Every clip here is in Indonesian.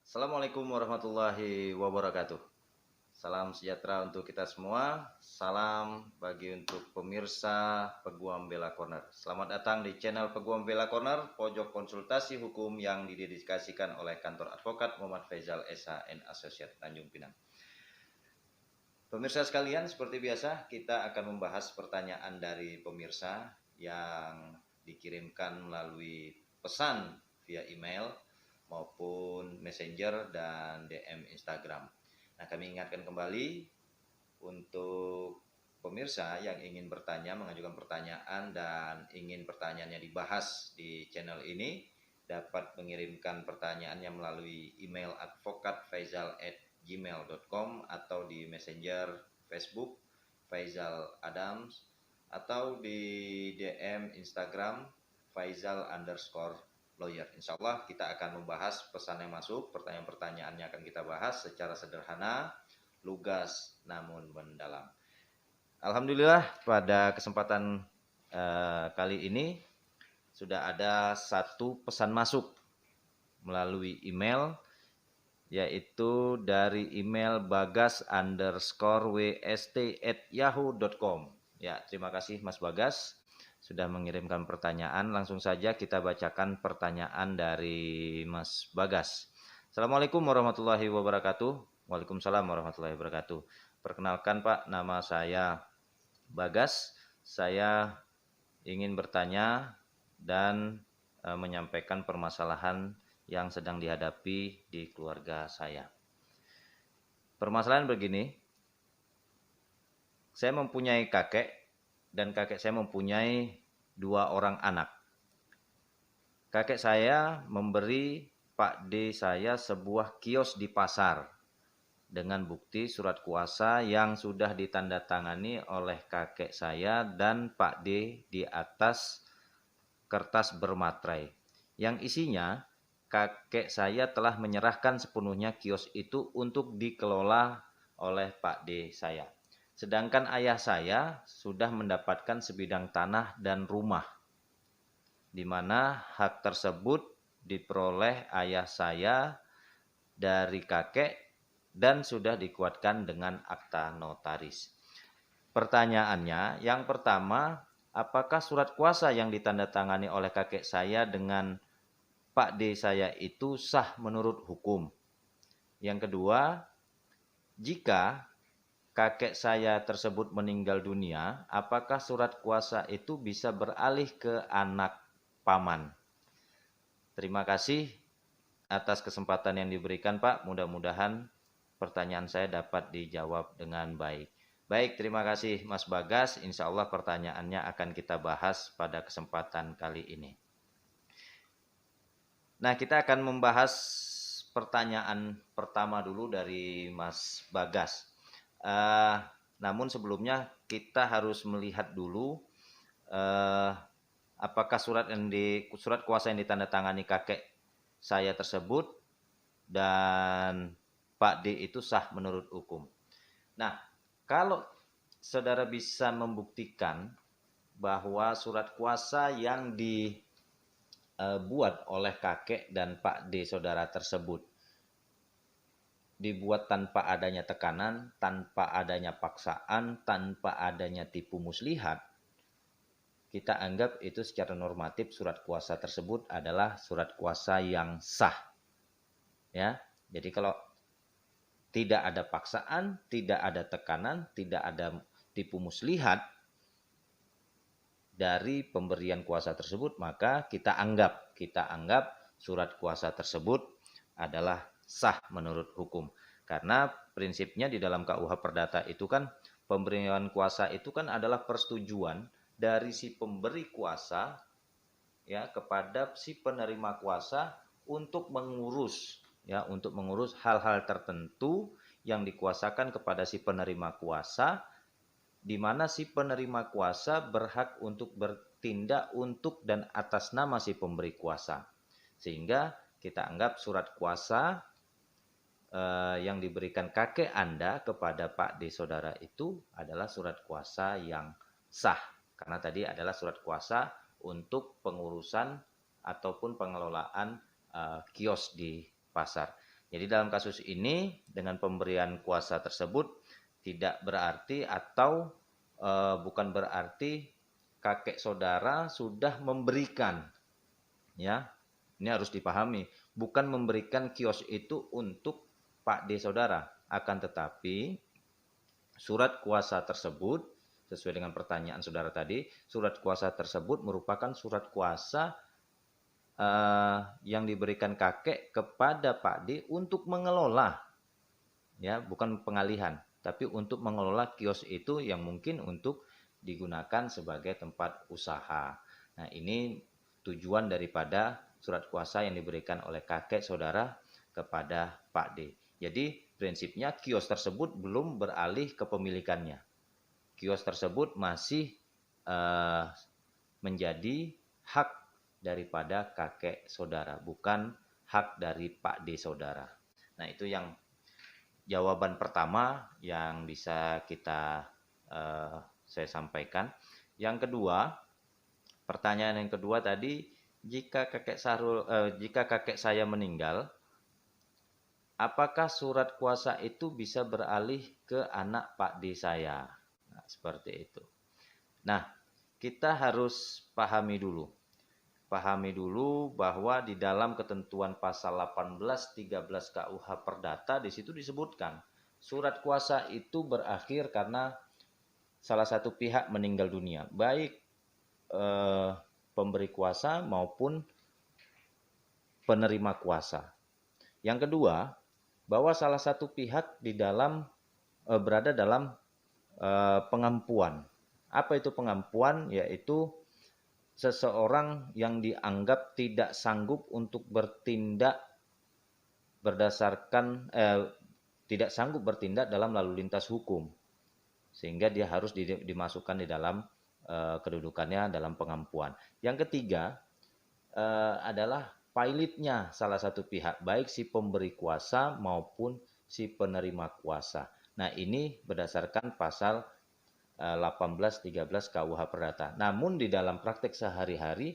Assalamualaikum warahmatullahi wabarakatuh. Salam sejahtera untuk kita semua. Salam bagi untuk pemirsa Peguam Bela Corner. Selamat datang di channel Peguam Bela Corner, pojok konsultasi hukum yang didedikasikan oleh kantor advokat Muhammad Faizal SH and Associate Tanjung Pinang. Pemirsa sekalian, seperti biasa kita akan membahas pertanyaan dari pemirsa yang dikirimkan melalui pesan via email maupun messenger dan DM Instagram. Nah, kami ingatkan kembali untuk pemirsa yang ingin bertanya, mengajukan pertanyaan dan ingin pertanyaannya dibahas di channel ini, dapat mengirimkan pertanyaannya melalui email advokatfaizal@gmail.com atau di messenger Facebook Faizal Adams atau di DM Instagram Faizal_lawyer. Insya Allah kita akan membahas pesan yang masuk, pertanyaan-pertanyaannya akan kita bahas secara sederhana, lugas namun mendalam. Alhamdulillah pada kesempatan kali ini sudah ada satu pesan masuk melalui email, yaitu dari email bagas_wst@yahoo.com. Ya, terima kasih Mas Bagas sudah mengirimkan pertanyaan. Langsung saja kita bacakan pertanyaan dari Mas Bagas. Assalamualaikum warahmatullahi wabarakatuh. Waalaikumsalam warahmatullahi wabarakatuh. Perkenalkan Pak, nama saya Bagas. Saya ingin bertanya dan menyampaikan permasalahan yang sedang dihadapi di keluarga saya. Permasalahan begini, saya mempunyai kakek dan kakek saya mempunyai 2 orang anak. Kakek saya memberi Pak D saya sebuah kios di pasar dengan bukti surat kuasa yang sudah ditandatangani oleh kakek saya dan Pak D di atas kertas bermaterai. Yang isinya, kakek saya telah menyerahkan sepenuhnya kios itu untuk dikelola oleh Pak D saya. Sedangkan ayah saya sudah mendapatkan sebidang tanah dan rumah, di mana hak tersebut diperoleh ayah saya dari kakek dan sudah dikuatkan dengan akta notaris. Pertanyaannya, yang pertama, apakah surat kuasa yang ditandatangani oleh kakek saya dengan Pak D saya itu sah menurut hukum? Yang kedua, jika kakek saya tersebut meninggal dunia, apakah surat kuasa itu bisa beralih ke anak paman? Terima kasih atas kesempatan yang diberikan Pak. Mudah-mudahan pertanyaan saya dapat dijawab dengan baik. Baik, terima kasih Mas Bagas. Insya Allah pertanyaannya akan kita bahas pada kesempatan kali ini. Nah, kita akan membahas pertanyaan pertama dulu dari Mas Bagas. Namun sebelumnya kita harus melihat dulu apakah surat kuasa yang ditandatangani kakek saya tersebut dan Pak D itu sah menurut hukum. Nah, kalau saudara bisa membuktikan bahwa surat kuasa yang dibuat oleh kakek dan Pak D saudara tersebut dibuat tanpa adanya tekanan, tanpa adanya paksaan, tanpa adanya tipu muslihat, kita anggap itu secara normatif surat kuasa tersebut adalah surat kuasa yang sah. Ya, jadi kalau tidak ada paksaan, tidak ada tekanan, tidak ada tipu muslihat dari pemberian kuasa tersebut, maka kita anggap surat kuasa tersebut adalah sah menurut hukum. Karena prinsipnya di dalam KUH Perdata itu kan pemberian kuasa itu kan adalah persetujuan dari si pemberi kuasa ya kepada si penerima kuasa untuk mengurus hal-hal tertentu yang dikuasakan kepada si penerima kuasa, di mana si penerima kuasa berhak untuk bertindak untuk dan atas nama si pemberi kuasa. Sehingga kita anggap surat kuasa yang diberikan kakek Anda kepada Pak D saudara itu adalah surat kuasa yang sah. Karena tadi adalah surat kuasa untuk pengurusan ataupun pengelolaan kios di pasar. Jadi dalam kasus ini dengan pemberian kuasa tersebut tidak berarti atau bukan berarti kakek saudara sudah memberikan, ya. Ini harus dipahami, bukan memberikan kios itu untuk Pak D saudara, akan tetapi surat kuasa tersebut sesuai dengan pertanyaan saudara tadi, surat kuasa tersebut merupakan surat kuasa yang diberikan kakek kepada Pak D untuk mengelola, ya, bukan pengalihan, tapi untuk mengelola kios itu yang mungkin untuk digunakan sebagai tempat usaha. Nah, ini tujuan daripada surat kuasa yang diberikan oleh kakek saudara kepada Pak D. Jadi, prinsipnya kios tersebut belum beralih kepemilikannya. Kios tersebut masih menjadi hak daripada kakek saudara, bukan hak dari Pak D saudara. Nah, itu yang jawaban pertama yang bisa saya sampaikan. Yang kedua, pertanyaan yang kedua tadi, jika kakek saya meninggal, apakah surat kuasa itu bisa beralih ke anak Pak D saya? Nah, seperti itu. Nah, kita harus pahami dulu bahwa di dalam ketentuan pasal 18, 13 KUH Perdata di situ disebutkan surat kuasa itu berakhir karena salah satu pihak meninggal dunia, baik pemberi kuasa maupun penerima kuasa. Yang kedua, bahwa salah satu pihak berada dalam pengampuan. Apa itu pengampuan? Yaitu seseorang yang dianggap tidak sanggup untuk tidak sanggup bertindak dalam lalu lintas hukum, sehingga dia harus dimasukkan di dalam kedudukannya dalam pengampuan. Yang ketiga adalah pilotnya salah satu pihak, baik si pemberi kuasa maupun si penerima kuasa. Nah, ini berdasarkan pasal 18, 13 KUH Perdata. Namun di dalam praktek sehari-hari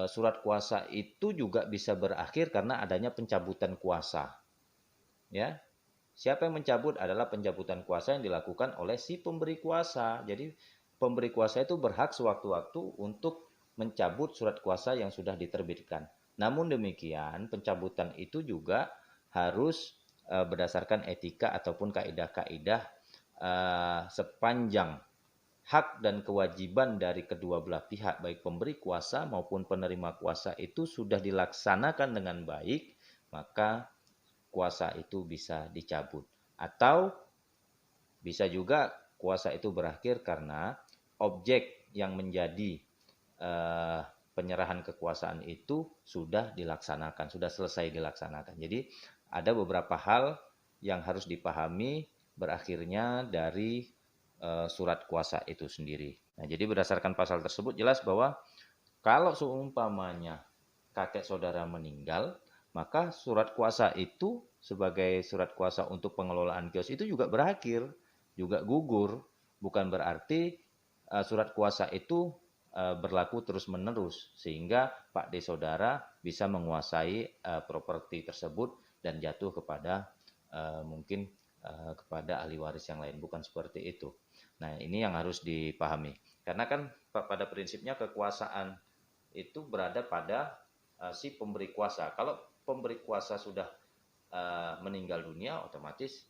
surat kuasa itu juga bisa berakhir karena adanya pencabutan kuasa. Ya. Siapa yang mencabut adalah pencabutan kuasa yang dilakukan oleh si pemberi kuasa. Jadi pemberi kuasa itu berhak sewaktu-waktu untuk mencabut surat kuasa yang sudah diterbitkan. Namun demikian, pencabutan itu juga harus berdasarkan etika ataupun kaidah-kaidah sepanjang hak dan kewajiban dari kedua belah pihak, baik pemberi kuasa maupun penerima kuasa itu sudah dilaksanakan dengan baik, maka kuasa itu bisa dicabut. Atau bisa juga kuasa itu berakhir karena objek yang menjadi penyerahan kekuasaan itu sudah dilaksanakan, sudah selesai dilaksanakan. Jadi ada beberapa hal yang harus dipahami berakhirnya dari surat kuasa itu sendiri. Nah, jadi berdasarkan pasal tersebut jelas bahwa kalau seumpamanya kakek saudara meninggal, maka surat kuasa itu sebagai surat kuasa untuk pengelolaan kios itu juga berakhir, juga gugur. Bukan berarti surat kuasa itu berlaku terus-menerus, sehingga Pak D saudara bisa menguasai properti tersebut dan jatuh kepada mungkin kepada ahli waris yang lain. Bukan seperti itu. Nah, ini yang harus dipahami. Karena kan pada prinsipnya kekuasaan itu berada pada si pemberi kuasa. Kalau pemberi kuasa sudah meninggal dunia, otomatis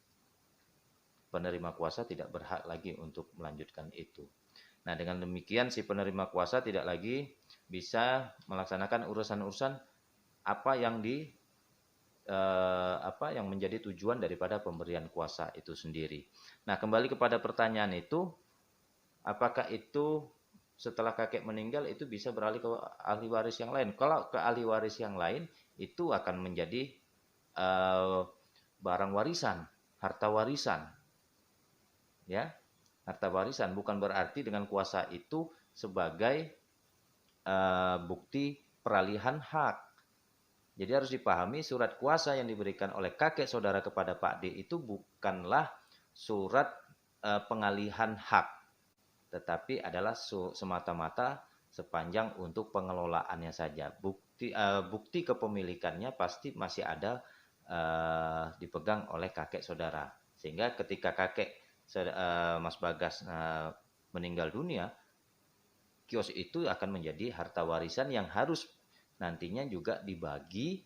penerima kuasa tidak berhak lagi untuk melanjutkan itu. Nah, dengan demikian si penerima kuasa tidak lagi bisa melaksanakan urusan-urusan apa yang menjadi tujuan daripada pemberian kuasa itu sendiri. Nah, kembali kepada pertanyaan itu, apakah itu setelah kakek meninggal itu bisa beralih ke ahli waris yang lain? Kalau ke ahli waris yang lain, itu akan menjadi barang warisan, harta warisan. Ya, harta warisan bukan berarti dengan kuasa itu sebagai bukti peralihan hak. Jadi harus dipahami surat kuasa yang diberikan oleh kakek saudara kepada Pak D itu bukanlah surat pengalihan hak, tetapi adalah semata-mata sepanjang untuk pengelolaannya saja. Bukti kepemilikannya pasti masih ada dipegang oleh kakek saudara. Sehingga ketika Mas Bagas meninggal dunia, kios itu akan menjadi harta warisan yang harus nantinya juga dibagi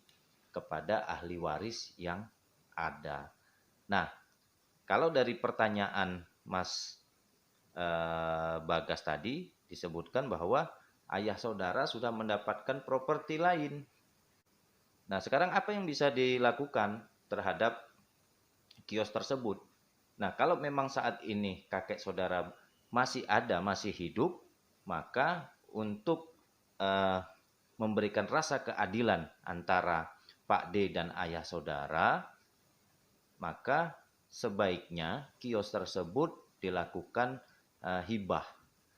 kepada ahli waris yang ada. Nah, kalau dari pertanyaan Mas Bagas tadi disebutkan bahwa ayah saudara sudah mendapatkan properti lain. Nah, sekarang apa yang bisa dilakukan terhadap kios tersebut? Nah, kalau memang saat ini kakek saudara masih ada, masih hidup, maka untuk memberikan rasa keadilan antara Pak D dan ayah saudara, maka sebaiknya kios tersebut dilakukan hibah.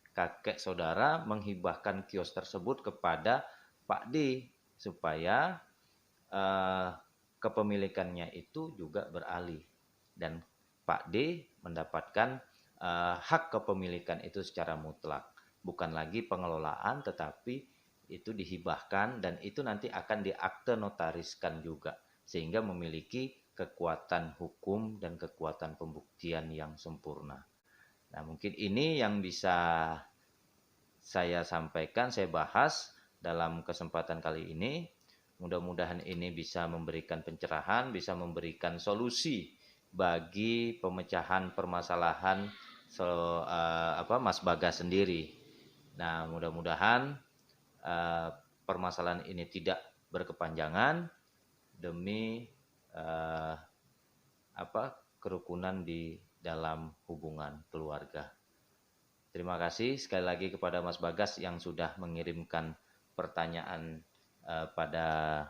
Kakek saudara menghibahkan kios tersebut kepada Pak D supaya kepemilikannya itu juga beralih dan Pak D mendapatkan hak kepemilikan itu secara mutlak, bukan lagi pengelolaan tetapi itu dihibahkan dan itu nanti akan diakte notariskan juga sehingga memiliki kekuatan hukum dan kekuatan pembuktian yang sempurna. Nah, mungkin ini yang bisa saya sampaikan, saya bahas dalam kesempatan kali ini. Mudah-mudahan ini bisa memberikan pencerahan, bisa memberikan solusi bagi pemecahan permasalahan Mas Bagas sendiri. Nah, mudah-mudahan permasalahan ini tidak berkepanjangan demi kerukunan di dalam hubungan keluarga. Terima kasih sekali lagi kepada Mas Bagas yang sudah mengirimkan pertanyaan pada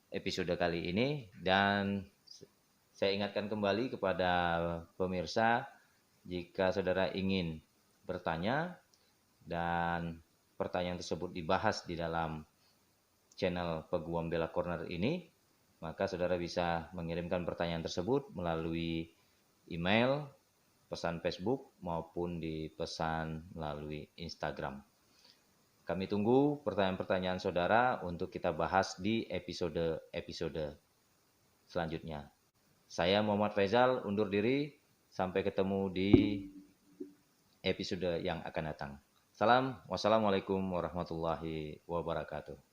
episode kali ini, dan saya ingatkan kembali kepada pemirsa, jika saudara ingin bertanya dan pertanyaan tersebut dibahas di dalam channel Peguam Bela Corner ini, maka saudara bisa mengirimkan pertanyaan tersebut melalui email, pesan Facebook, maupun di pesan melalui Instagram. Kami tunggu pertanyaan-pertanyaan saudara untuk kita bahas di episode-episode selanjutnya. Saya Muhammad Faizal undur diri, sampai ketemu di episode yang akan datang. Wassalamualaikum warahmatullahi wabarakatuh.